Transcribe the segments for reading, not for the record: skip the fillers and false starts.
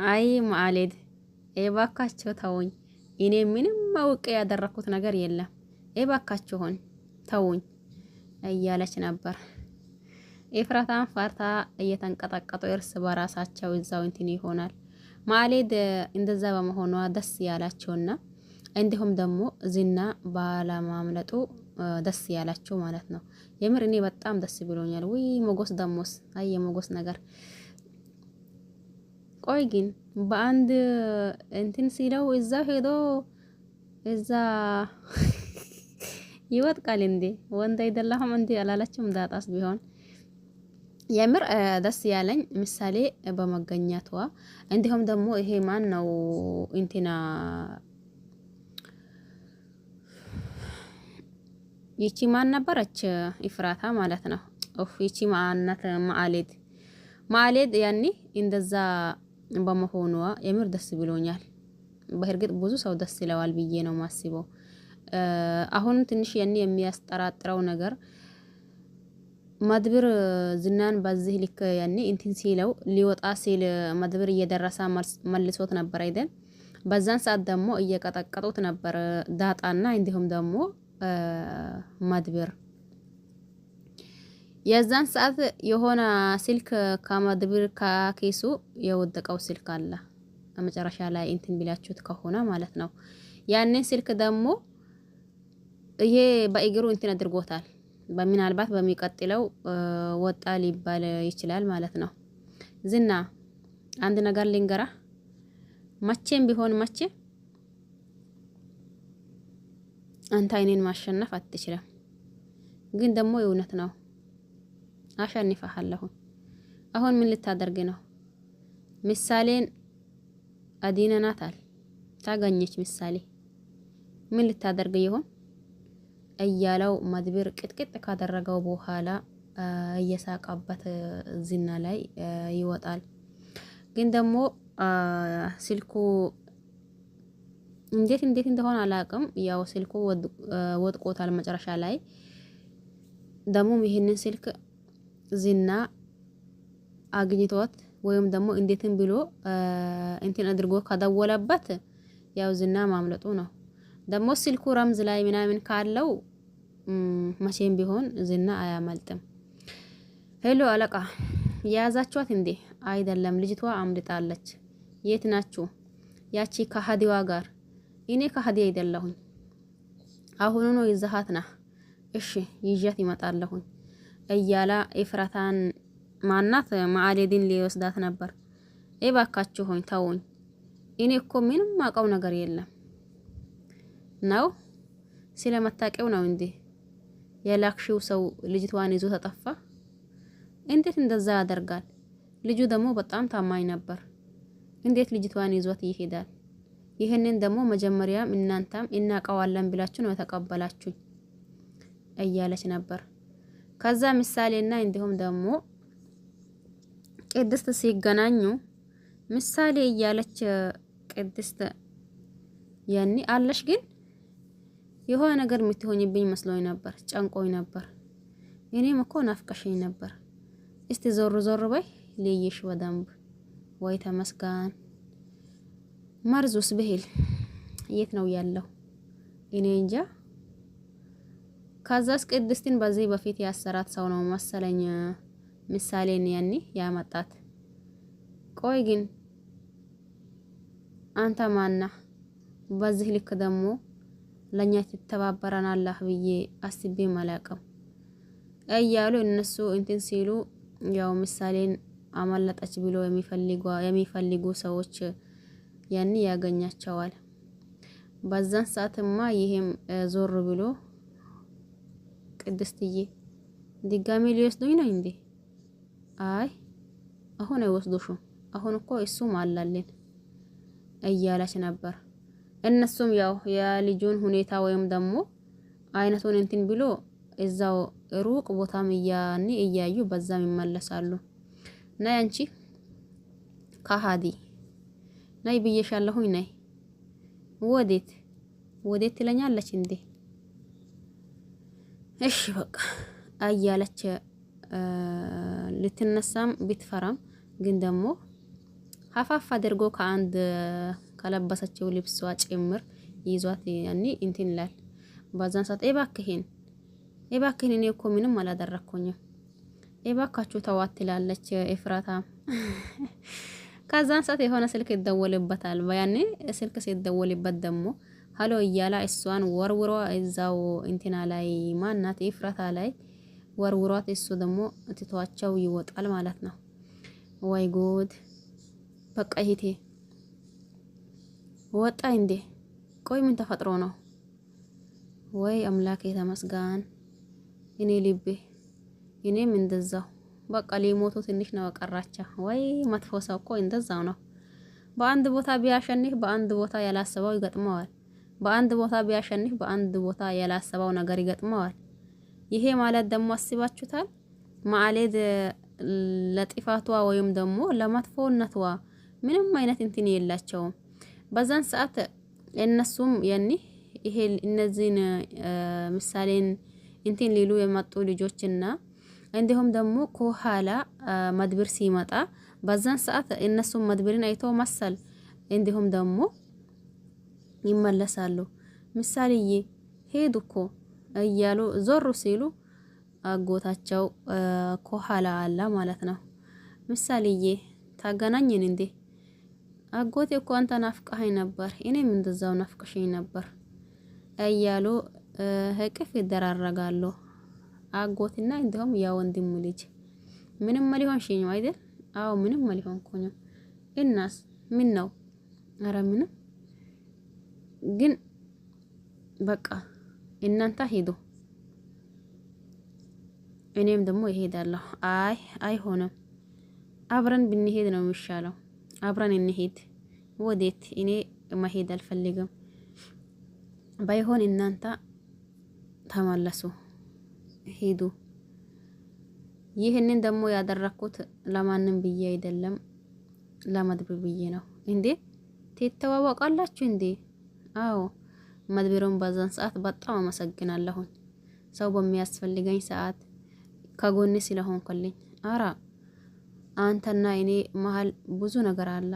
አይ ማሌድ እባካችሁ ተውኝ። እኔ ምንም አውቄ ያደረኩት ነገር የለም። እባካችሁን ተውኝ እያለች ነበር። ኤፍራታን ፈርታ እየተንቀጠቀጡ እርስ በራሳቸው እዛው እንትን ይሆናል። ማሌድ እንደዛ በመሆኗ ደስ ያላቸውና እንዲሁም ደግሞ ዝና ባለማምለጡ ደስ ያላቸው ማለት ነው። የምር እኔ በጣም ደስ ብሎኛል። ውይ ሞጎስ ደሞስ አይ የሞጎስ ነገር ቆይ ግን በአንድ እንትን ሲለው እዛ ሄዶ እዛ ይወጥቃል እንዴ? ወንድ አይደለህም እንዴ አላለችም? ዳጣስ ቢሆን የምር ደስ ያለኝ ምሳሌ በመገኘቷ እንዲሁም ደግሞ ይሄ ማን ነው እንትና ይቺ ማን ነበረች? ኢፍራታ ማለት ነው። ኦፍ ይቺ ማናት? ማሌድ ያኔ እንደዛ በመሆኗ የምር ደስ ብሎኛል። በእርግጥ ብዙ ሰው ደስ ይለዋል ብዬ ነው ማስበው። አሁን ትንሽ ያኔ የሚያስጠራጥረው ነገር መድብር ዝናን በዚህ ልክ ያኔ እንትን ሲለው ሊወጣ ሲል መድብር እየደረሰ መልሶት ነበር አይደል? በዛን ሰዓት ደግሞ እየቀጠቀጡት ነበር ዳጣና እንዲሁም ደግሞ መድብር የዛን ሰዓት የሆነ ስልክ ከመድብር ከኬሱ የወደቀው ስልክ አለ መጨረሻ ላይ እንትን ቢላችሁት ከሆነ ማለት ነው። ያንን ስልክ ደግሞ ይሄ በእግሩ እንትን አድርጎታል። በምናልባት በሚቀጥለው ወጣ ሊባል ይችላል ማለት ነው። ዝና አንድ ነገር ልንገራ፣ መቼም ቢሆን መቼ አንተ እኔን ማሸነፍ አትችልም። ግን ደግሞ የእውነት ነው አሸንፈሃለሁ። አሁን ምን ልታደርግ ነው? ምሳሌን አዲነናታል ታገኘች። ምሳሌ ምን ልታደርግ ይሆን እያለው መድብር ቅጥቅጥ ካደረገው በኋላ እየሳቀበት ዝና ላይ ይወጣል። ግን ደግሞ ስልኩ እንዴት እንደሆነ አላውቅም። ያው ስልኩ ወድቆታል መጨረሻ ላይ ደግሞ ይሄንን ስልክ ዝና አግኝቶት ወይም ደግሞ እንዴትም ብሎ እንትን አድርጎ ከደወለበት ያው ዝና ማምለጡ ነው። ደግሞ ስልኩ ረምዝ ላይ ምናምን ካለው መቼም ቢሆን ዝና አያመልጥም። ሄሎ አለቃ የያዛችኋት እንዴ? አይደለም ልጅቷ አምልጣለች። የት ናችሁ? ያቺ ከሀዲዋ ጋር። እኔ ከሀዲ አይደለሁኝ። አሁኑ ነው ይዘሃት ና። እሺ ይዣት ይመጣለሁኝ እያላ ኤፍራታን ማናት ማዕሌድን ሊወስዳት ነበር። እባካችሁኝ ተውኝ። እኔ እኮ ምንም ማውቀው ነገር የለም ነው። ስለመታቀው ነው እንዴ የላክሽው ሰው ልጅቷን ይዞ ተጠፋ? እንዴት እንደዛ ያደርጋል? ልጁ ደግሞ በጣም ታማኝ ነበር። እንዴት ልጅቷን ይዞት ይሄዳል? ይሄንን ደግሞ መጀመሪያም እናንተም እናቀዋለን ብላችሁ ነው ተቀበላችሁኝ እያለች ነበር። ከዛ ምሳሌና እንዲሁም ደግሞ ቅድስት ሲገናኙ ምሳሌ እያለች ቅድስት ያኔ አለሽ ግን የሆነ ነገር የምትሆኝብኝ መስሎኝ ነበር፣ ጨንቆኝ ነበር። እኔም እኮ ናፍቀሽኝ ነበር። እስቲ ዞር ዞር በይ ልይሽ በደንብ። ወይ ተመስጋን። መርዙስ ብሄል የት ነው ያለው? እኔ እንጃ። ከዛስ ቅድስትን በዚህ በፊት ያሰራት ሰው ነው መሰለኝ ምሳሌን ያኔ ያመጣት። ቆይ ግን አንተ ማና በዚህ ልክ ደግሞ ለኛ ትተባበረናለህ ብዬ አስቤ ማላቀም እያሉ እነሱ እንትን ሲሉ ያው ምሳሌን አመለጠች ብሎ የሚፈልጉ ሰዎች ያኔ ያገኛቸዋል። በዛን ሰዓትማ ይሄም ዞር ብሎ ቅድስትዬ ድጋሜ ሊወስዱኝ ነው እንዴ? አይ አሁን አይወስዱሽም። አሁን እኮ እሱም አላልን እያለች ነበር። እነሱም ያው የልጁን ሁኔታ ወይም ደግሞ አይነቱን እንትን ብሎ እዛው ሩቅ ቦታም እያዩ በዛም ይመለሳሉ። ነይ አንቺ ከሃዲ ነይ ብዬሻለሁኝ። ነይ ወዴት ትለኛለች እንዴ? እሺ በቃ አያለች ልትነሳም ብትፈራም ግን ደግሞ ሀፋፍ አድርጎ ከአንድ ከለበሰችው ልብሷ ጭምር ይዟት ያኔ እንትን ይላል። በዛን ሰዓት እባክህን እኔ እኮ ምንም አላደረኩኝም እባካችሁ ተዋት ትላለች ኤፍራታ። ከዛን ሰዓት የሆነ ስልክ ይደወልበታል። ያኔ ስልክ ሲደወልበት ደግሞ ሀሎ እያላ እሷን ወርውሯ እዛው እንትና ላይ ማናት ኤፍራታ ላይ ወርውሯት እሱ ደግሞ ትቷቸው ይወጣል ማለት ነው። ወይ ጉድ! በቃ ይሄ ወጣ እንዴ? ቆይ ምን ተፈጥሮ ነው? ወይ አምላኬ ተመስገን። እኔ ልቤ እኔም እንደዛው በቃ ሊሞቱ ትንሽ ነው ቀራቻ። ወይ መጥፎ ሰው እኮ እንደዛው ነው። በአንድ ቦታ ቢያሸንፍ በአንድ ቦታ ያላሰበው ይገጥመዋል። በአንድ ቦታ ቢያሸንፍ በአንድ ቦታ ያላሰበው ነገር ይገጥመዋል። ይሄ ማለት ደግሞ አስባችሁታል? ማዕሌት ለጥፋቷ ወይም ደግሞ ለመጥፎነቷ ምንም አይነት እንትን የላቸውም። በዛን ሰዓት እነሱም ያኒ ይሄ እነዚህን ምሳሌን እንትን ሊሉ የመጡ ልጆችና እንዲሁም ደግሞ ከኋላ መድብር ሲመጣ በዛን ሰዓት እነሱም መድብርን አይቶ መሰል እንዲሁም ደግሞ ይመለሳሉ። ምሳሌዬ ሄዱ እኮ እያሉ ዞር ሲሉ አጎታቸው ከኋላ አለ ማለት ነው። ምሳሌዬ ታገናኘን እንዴ? አጎቴ እኮ አንተ ናፍቀኸኝ ነበር፣ እኔም እንደዛው ናፍቀሽኝ ነበር እያሉ እቅፍ ይደራረጋሉ። አጎትና እንዲሁም ያ ወንድሙ ልጅ ምንም ሊሆንሽኝ አይደል? አዎ ምንም ሊሆንኩኝ። እናስ ምን ነው? አረ ምንም ግን በቃ እናንተ ሄዱ፣ እኔም ደግሞ ይሄዳለሁ። አይሆንም፣ አብረን ብንሄድ ነው የሚሻለው። አብረን እንሄድ። ወዴት? እኔ መሄድ አልፈልግም። ባይሆን እናንተ ተመለሱ፣ ሄዱ። ይህንን ደግሞ ያደረኩት ለማንም ብዬ አይደለም፣ ለመድብር ብዬ ነው። እንዴ ትተዋወቃላችሁ እንዴ? አዎ መድብሩን በዛን ሰዓት በጣም አመሰግናለሁ። ሰው በሚያስፈልገኝ ሰዓት ከጎኔ ስለሆንኩልኝ። አራ አንተና እኔ መሀል ብዙ ነገር አለ።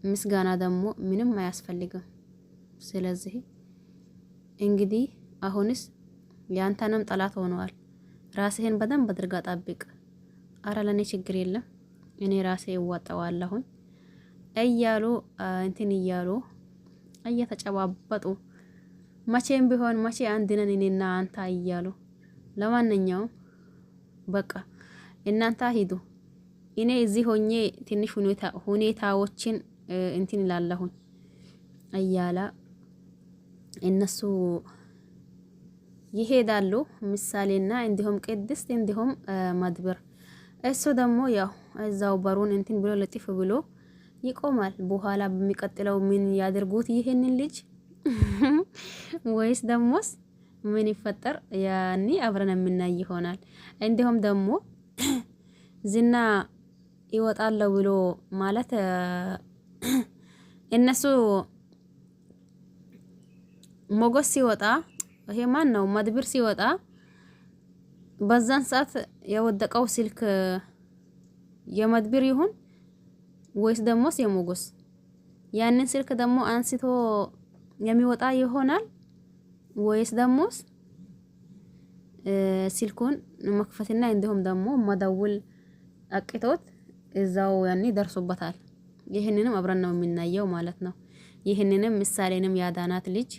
ምስጋና ደግሞ ምንም አያስፈልግም። ስለዚህ እንግዲህ አሁንስ ያንተንም ጠላት ሆነዋል። ራስህን በደንብ አድርጋ ጠብቅ። አረ ለኔ ችግር የለም እኔ ራሴ እዋጣዋለሁ እያሉ እንትን እያሉ እየተጨባበጡ መቼም ቢሆን መቼ አንድ ነን እኔና አንተ እያሉ ለማንኛውም በቃ እናንተ ሂዱ፣ እኔ እዚህ ሆኜ ትንሽ ሁኔታዎችን እንትን ይላለሁኝ እያለ እነሱ ይሄዳሉ። ምሳሌና እንዲሁም ቅድስት እንዲሁም መድብር። እሱ ደግሞ ያው እዛው በሩን እንትን ብሎ ለጥፍ ብሎ ይቆማል። በኋላ በሚቀጥለው ምን ያድርጉት ይሄንን ልጅ ወይስ ደሞስ ምን ይፈጠር? ያኔ አብረን የምናይ ይሆናል። እንዲሁም ደግሞ ዝና ይወጣል ብሎ ማለት እነሱ ሞገስ ሲወጣ ይሄ ማን ነው መድብር ሲወጣ በዛን ሰዓት የወደቀው ስልክ የመድብር ይሁን ወይስ ደሞስ የሞገስ? ያንን ስልክ ደግሞ አንስቶ የሚወጣ ይሆናል ወይስ ደሞስ ስልኩን መክፈትና እንዲሁም ደግሞ መደውል አቅቶት እዛው ያኔ ደርሶበታል። ይህንንም አብረን ነው የምናየው ማለት ነው። ይህንንም ምሳሌንም ያዳናት ልጅ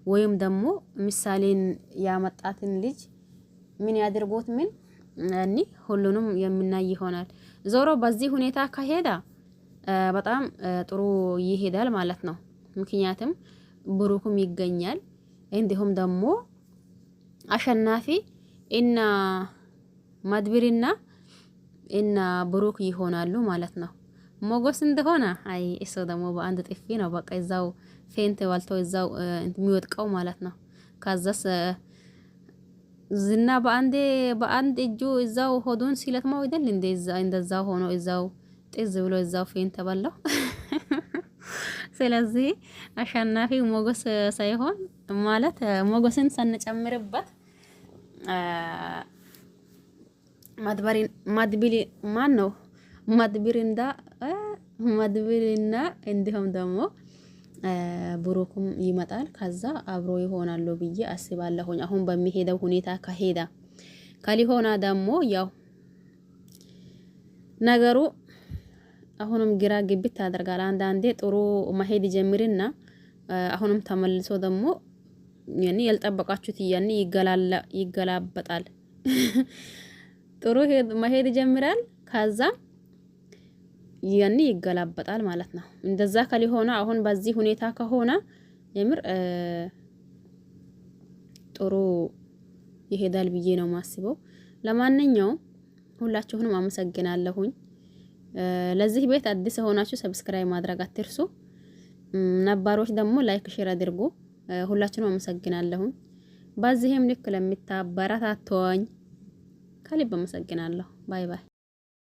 ወይም ደግሞ ምሳሌን ያመጣትን ልጅ ምን ያድርጎት ምን ያኔ ሁሉንም የምናይ ይሆናል። ዞሮ በዚህ ሁኔታ ከሄዳ በጣም ጥሩ ይሄዳል ማለት ነው። ምክንያቱም ብሩክም ይገኛል እንዲሁም ደግሞ አሸናፊ እና መድብርና እና ብሩክ ይሆናሉ ማለት ነው። ሞገስ እንደሆነ አይ እሱ ደግሞ በአንድ ጥፊ ነው በቃ እዛው ፌንት ዋልቶ እዛው የሚወድቀው ማለት ነው። ከዛስ ዝና በአንድ እጁ እዛው ሆዱን ሲለትማው አይደል እንደዛው ሆኖ እዛው ጥዝ ብሎ እዛው ፌንት ተበላው። ስለዚህ አሸናፊው ሞገስ ሳይሆን ማለት ሞገስን ሳንጨምርበት መድብር ማን ነው መድብር መድብልና እንዲሁም ደግሞ ብሩክም ይመጣል። ከዛ አብሮ ይሆናሉ ብዬ አስባለሁኝ። አሁን በሚሄደው ሁኔታ ከሊሆና ደግሞ ያው ነገሩ አሁንም ግራ ግብት ያደርጋል። አንዳንዴ ጥሩ መሄድ ይጀምርና አሁንም ተመልሶ ደግሞ ያኔ ያልጠበቃችሁት ያኔ ይገላበጣል። ጥሩ መሄድ ይጀምራል፣ ከዛ ያኔ ይገላበጣል ማለት ነው። እንደዛ ከሊሆነ አሁን በዚህ ሁኔታ ከሆነ የምር ጥሩ ይሄዳል ብዬ ነው ማስበው። ለማንኛውም ሁላችሁንም አመሰግናለሁኝ። ለዚህ ቤት አዲስ ሆናችሁ ሰብስክራይብ ማድረግ አትርሱ። ነባሮች ደግሞ ላይክ ሼር አድርጉ። ሁላችሁንም አመሰግናለሁኝ። በዚህም ልክ ለምታበረታቱኝ ከልብ አመሰግናለሁ። ባይ ባይ።